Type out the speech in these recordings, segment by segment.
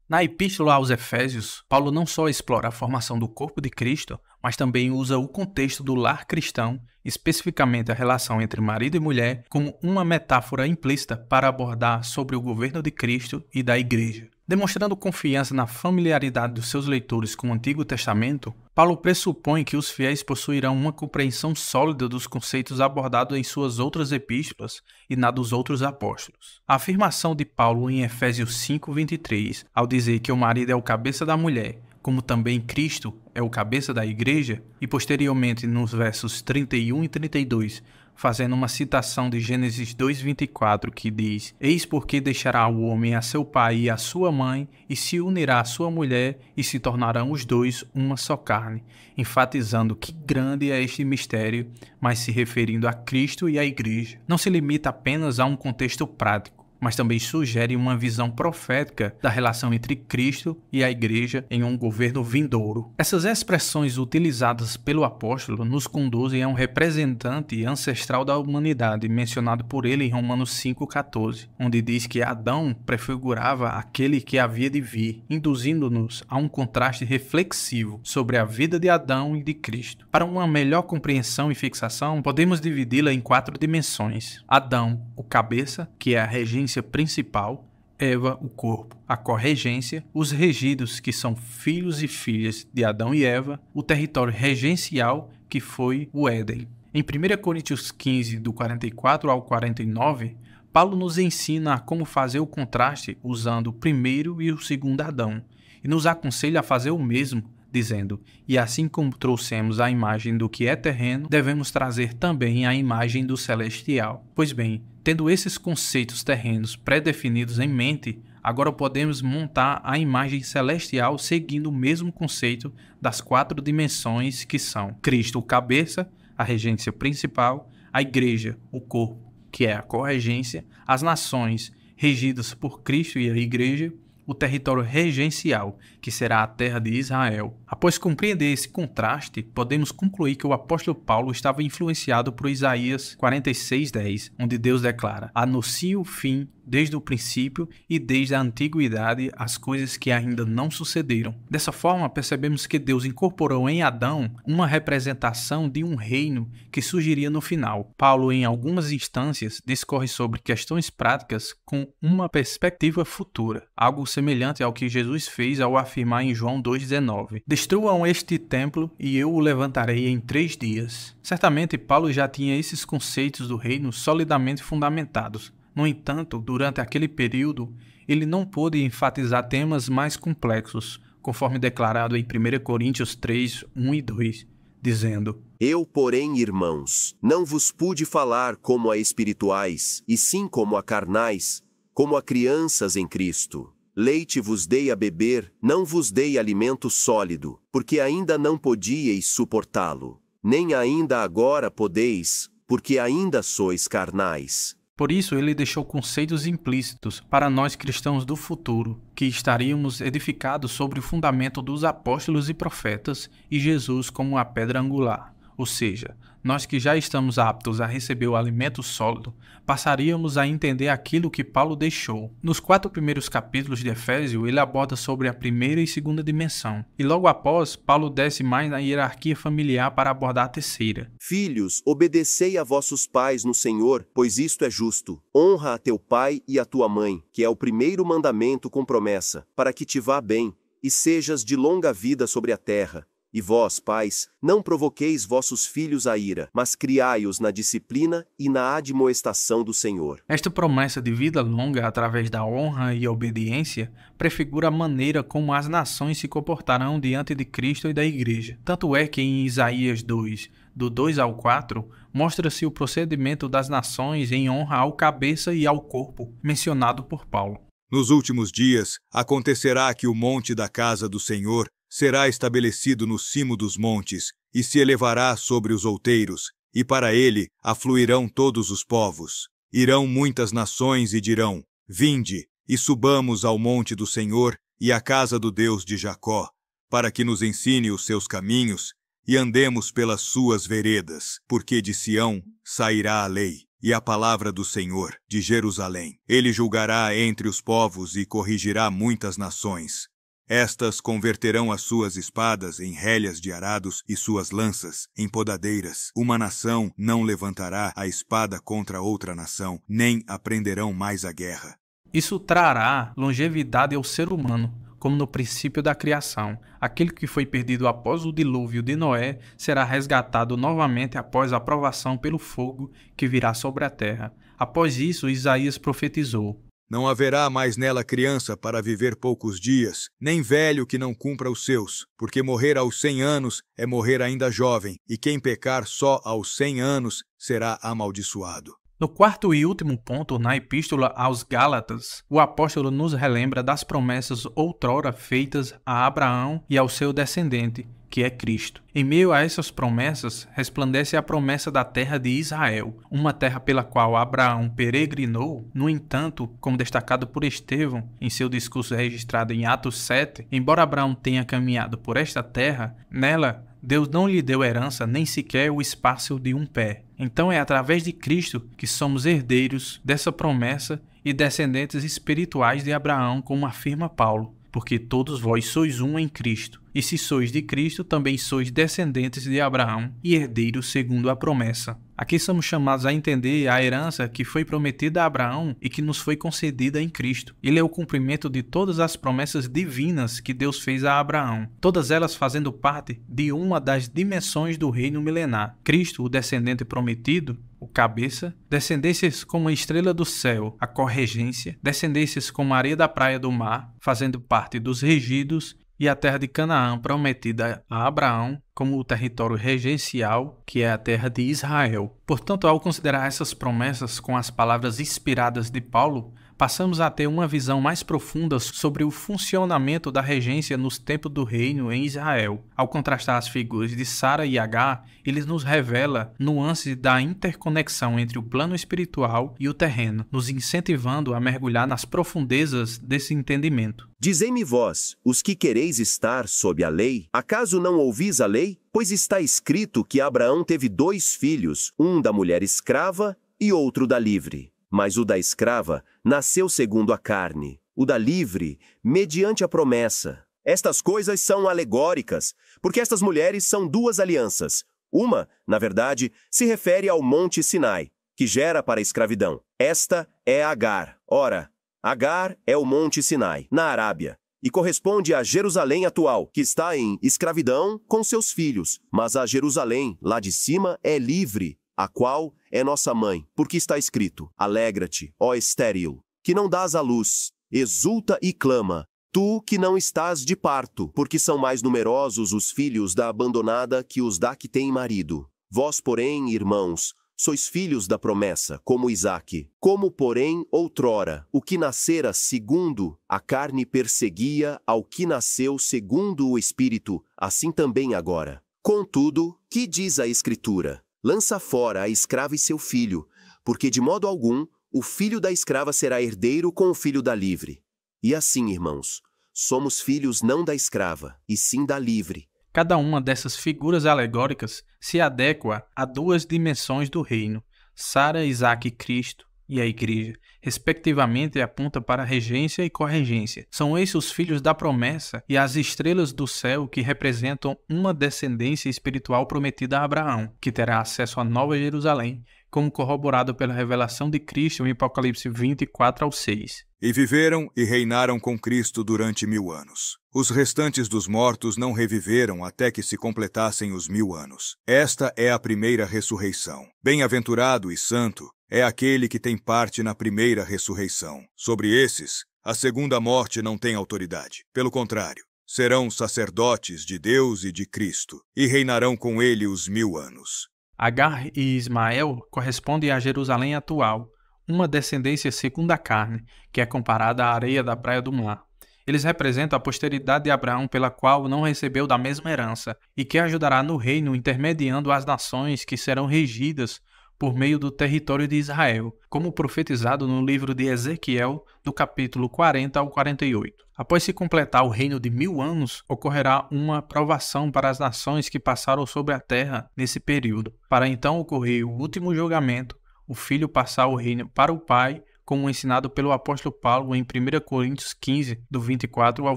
Na Epístola aos Efésios, Paulo não só explora a formação do corpo de Cristo, mas também usa o contexto do lar cristão, especificamente a relação entre marido e mulher, como uma metáfora implícita para abordar sobre o governo de Cristo e da Igreja. Demonstrando confiança na familiaridade dos seus leitores com o Antigo Testamento, Paulo pressupõe que os fiéis possuirão uma compreensão sólida dos conceitos abordados em suas outras epístolas e na dos outros apóstolos. A afirmação de Paulo em Efésios 5:23, ao dizer que o marido é o cabeça da mulher, como também Cristo é o cabeça da Igreja, e posteriormente nos versos 31 e 32, fazendo uma citação de Gênesis 2:24, que diz: Eis porque deixará o homem a seu pai e a sua mãe, e se unirá à sua mulher, e se tornarão os dois uma só carne, enfatizando que grande é este mistério, mas se referindo a Cristo e à Igreja. Não se limita apenas a um contexto prático, mas também sugere uma visão profética da relação entre Cristo e a Igreja em um governo vindouro. Essas expressões utilizadas pelo apóstolo nos conduzem a um representante ancestral da humanidade, mencionado por ele em Romanos 5:14, onde diz que Adão prefigurava aquele que havia de vir, induzindo-nos a um contraste reflexivo sobre a vida de Adão e de Cristo. Para uma melhor compreensão e fixação, podemos dividi-la em 4 dimensões. Adão, o cabeça, que é a regência principal, Eva, o corpo, a corregência, os regidos, que são filhos e filhas de Adão e Eva, o território regencial, que foi o Éden. Em 1 Coríntios 15, do 44 ao 49, Paulo nos ensina a como fazer o contraste usando o primeiro e o segundo Adão, e nos aconselha a fazer o mesmo, dizendo: E assim como trouxemos a imagem do que é terreno, devemos trazer também a imagem do celestial. Pois bem, tendo esses conceitos terrenos pré-definidos em mente, agora podemos montar a imagem celestial seguindo o mesmo conceito das 4 dimensões, que são Cristo, o cabeça, a regência principal, a Igreja, o corpo, que é a corregência, as nações, regidas por Cristo e a Igreja, o território regencial, que será a terra de Israel. Após compreender esse contraste, podemos concluir que o apóstolo Paulo estava influenciado por Isaías 46:10, onde Deus declara: Anuncio o fim desde o princípio e desde a antiguidade as coisas que ainda não sucederam. Dessa forma, percebemos que Deus incorporou em Adão uma representação de um reino que surgiria no final. Paulo, em algumas instâncias, discorre sobre questões práticas com uma perspectiva futura, algo semelhante ao que Jesus fez ao afirmar em João 2,19: Destruam este templo e eu o levantarei em 3 dias. Certamente, Paulo já tinha esses conceitos do reino solidamente fundamentados. No entanto, durante aquele período, ele não pôde enfatizar temas mais complexos, conforme declarado em 1 Coríntios 3, 1 e 2, dizendo: Eu, porém, irmãos, não vos pude falar como a espirituais, e sim como a carnais, como a crianças em Cristo. Leite vos dei a beber, não vos dei alimento sólido, porque ainda não podíeis suportá-lo. Nem ainda agora podeis, porque ainda sois carnais. Por isso, ele deixou conceitos implícitos para nós cristãos do futuro, que estaríamos edificados sobre o fundamento dos apóstolos e profetas e Jesus como a pedra angular. Ou seja, nós que já estamos aptos a receber o alimento sólido, passaríamos a entender aquilo que Paulo deixou. Nos 4 primeiros capítulos de Efésios, ele aborda sobre a primeira e segunda dimensão, e logo após, Paulo desce mais na hierarquia familiar para abordar a terceira. Filhos, obedecei a vossos pais no Senhor, pois isto é justo. Honra a teu pai e a tua mãe, que é o primeiro mandamento com promessa, para que te vá bem, e sejas de longa vida sobre a terra. E vós, pais, não provoqueis vossos filhos à ira, mas criai-os na disciplina e na admoestação do Senhor. Esta promessa de vida longa através da honra e obediência prefigura a maneira como as nações se comportarão diante de Cristo e da Igreja. Tanto é que em Isaías 2, do 2 ao 4, mostra-se o procedimento das nações em honra ao cabeça e ao corpo, mencionado por Paulo. Nos últimos dias, acontecerá que o monte da casa do Senhor será estabelecido no cimo dos montes, e se elevará sobre os outeiros, e para ele afluirão todos os povos. Irão muitas nações e dirão: Vinde, e subamos ao monte do Senhor e à casa do Deus de Jacó, para que nos ensine os seus caminhos, e andemos pelas suas veredas, porque de Sião sairá a lei, e a palavra do Senhor, de Jerusalém. Ele julgará entre os povos e corrigirá muitas nações. Estas converterão as suas espadas em relhas de arados e suas lanças em podadeiras. Uma nação não levantará a espada contra outra nação, nem aprenderão mais a guerra. Isso trará longevidade ao ser humano, como no princípio da criação. Aquele que foi perdido após o dilúvio de Noé será resgatado novamente após a provação pelo fogo que virá sobre a terra. Após isso, Isaías profetizou: Não haverá mais nela criança para viver poucos dias, nem velho que não cumpra os seus, porque morrer aos 100 anos é morrer ainda jovem, e quem pecar só aos 100 anos será amaldiçoado. No quarto e último ponto, na Epístola aos Gálatas, o apóstolo nos relembra das promessas outrora feitas a Abraão e ao seu descendente, que é Cristo. Em meio a essas promessas, resplandece a promessa da terra de Israel, uma terra pela qual Abraão peregrinou. No entanto, como destacado por Estevão em seu discurso registrado em Atos 7, embora Abraão tenha caminhado por esta terra, nela Deus não lhe deu herança nem sequer o espaço de um pé. Então é através de Cristo que somos herdeiros dessa promessa e descendentes espirituais de Abraão, como afirma Paulo. Porque todos vós sois um em Cristo. E se sois de Cristo, também sois descendentes de Abraão e herdeiros segundo a promessa. Aqui somos chamados a entender a herança que foi prometida a Abraão e que nos foi concedida em Cristo. Ele é o cumprimento de todas as promessas divinas que Deus fez a Abraão, todas elas fazendo parte de uma das dimensões do reino milenar. Cristo, o descendente prometido, o cabeça, descendências como a estrela do céu, a corregência, descendências como a areia da praia do mar, fazendo parte dos regidos, e a terra de Canaã prometida a Abraão como o território regencial, que é a terra de Israel. Portanto, ao considerar essas promessas com as palavras inspiradas de Paulo, passamos a ter uma visão mais profunda sobre o funcionamento da regência nos tempos do reino em Israel. Ao contrastar as figuras de Sara e Agar, ele nos revela nuances da interconexão entre o plano espiritual e o terreno, nos incentivando a mergulhar nas profundezas desse entendimento. Dizei-me vós, os que quereis estar sob a lei, acaso não ouvis a lei? Pois está escrito que Abraão teve 2 filhos, um da mulher escrava e outro da livre. Mas o da escrava nasceu segundo a carne, o da livre, mediante a promessa. Estas coisas são alegóricas, porque estas mulheres são 2 alianças. Uma, na verdade, se refere ao Monte Sinai, que gera para a escravidão. Esta é Agar. Ora, Agar é o Monte Sinai, na Arábia, e corresponde a Jerusalém atual, que está em escravidão com seus filhos. Mas a Jerusalém, lá de cima, é livre, a qual é nossa mãe, porque está escrito: Alegra-te, ó estéril, que não dás à luz, exulta e clama, tu que não estás de parto, porque são mais numerosos os filhos da abandonada que os da que tem marido. Vós, porém, irmãos, sois filhos da promessa, como Isaque. Como, porém, outrora, o que nascera segundo a carne perseguia ao que nasceu segundo o Espírito, assim também agora. Contudo, que diz a Escritura? Lança fora a escrava e seu filho, porque de modo algum o filho da escrava será herdeiro com o filho da livre. E assim, irmãos, somos filhos não da escrava, e sim da livre. Cada uma dessas figuras alegóricas se adequa a 2 dimensões do reino. Sara, Isaque e Cristo, e a Igreja, respectivamente, aponta para a regência e corregência. São esses os filhos da promessa e as estrelas do céu que representam uma descendência espiritual prometida a Abraão, que terá acesso à Nova Jerusalém, como corroborado pela revelação de Cristo em Apocalipse 24:6. E viveram e reinaram com Cristo durante 1000 anos. Os restantes dos mortos não reviveram até que se completassem os 1000 anos. Esta é a primeira ressurreição. Bem-aventurado e santo é aquele que tem parte na primeira ressurreição. Sobre esses, a segunda morte não tem autoridade. Pelo contrário, serão sacerdotes de Deus e de Cristo, e reinarão com ele os 1000 anos. Agar e Ismael correspondem a Jerusalém atual, uma descendência segundo a carne, que é comparada à areia da praia do mar. Eles representam a posteridade de Abraão, pela qual não recebeu da mesma herança, e que ajudará no reino intermediando as nações que serão regidas por meio do território de Israel, como profetizado no livro de Ezequiel, do capítulo 40 ao 48. Após se completar o reino de 1000 anos, ocorrerá uma provação para as nações que passaram sobre a terra nesse período, para então ocorrer o último julgamento, o filho passar o reino para o pai, como ensinado pelo apóstolo Paulo em 1 Coríntios 15, do 24 ao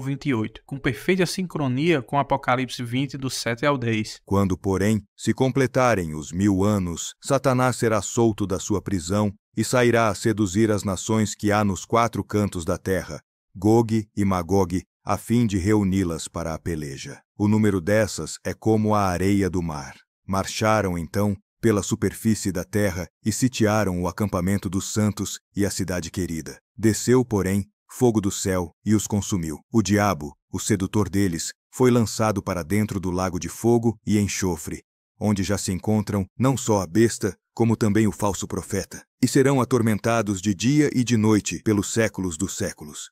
28, com perfeita sincronia com Apocalipse 20, do 7 ao 10. Quando, porém, se completarem os 1000 anos, Satanás será solto da sua prisão e sairá a seduzir as nações que há nos 4 cantos da terra, Gogue e Magogue, a fim de reuni-las para a peleja. O número dessas é como a areia do mar. Marcharam, então, pela superfície da terra e sitiaram o acampamento dos santos e a cidade querida. Desceu, porém, fogo do céu e os consumiu. O diabo, o sedutor deles, foi lançado para dentro do lago de fogo e enxofre, onde já se encontram não só a besta, como também o falso profeta, e serão atormentados de dia e de noite pelos séculos dos séculos.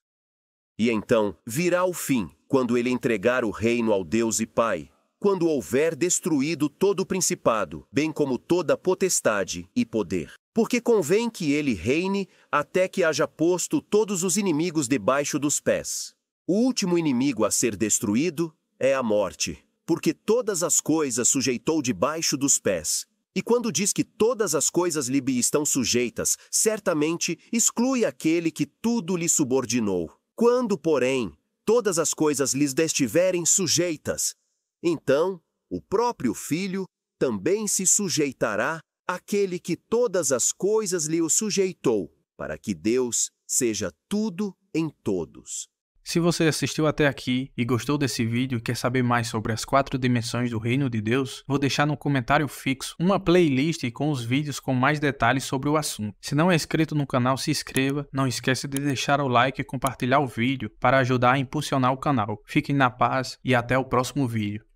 E então virá o fim, quando ele entregar o reino ao Deus e Pai, quando houver destruído todo o principado, bem como toda potestade e poder. Porque convém que ele reine até que haja posto todos os inimigos debaixo dos pés. O último inimigo a ser destruído é a morte, porque todas as coisas sujeitou debaixo dos pés. E quando diz que todas as coisas lhe estão sujeitas, certamente exclui aquele que tudo lhe subordinou. Quando, porém, todas as coisas lhes estiverem sujeitas, então o próprio Filho também se sujeitará àquele que todas as coisas lhe o sujeitou, para que Deus seja tudo em todos. Se você assistiu até aqui e gostou desse vídeo e quer saber mais sobre as 4 dimensões do Reino de Deus, vou deixar no comentário fixo uma playlist com os vídeos com mais detalhes sobre o assunto. Se não é inscrito no canal, se inscreva, não esqueça de deixar o like e compartilhar o vídeo para ajudar a impulsionar o canal. Fiquem na paz e até o próximo vídeo.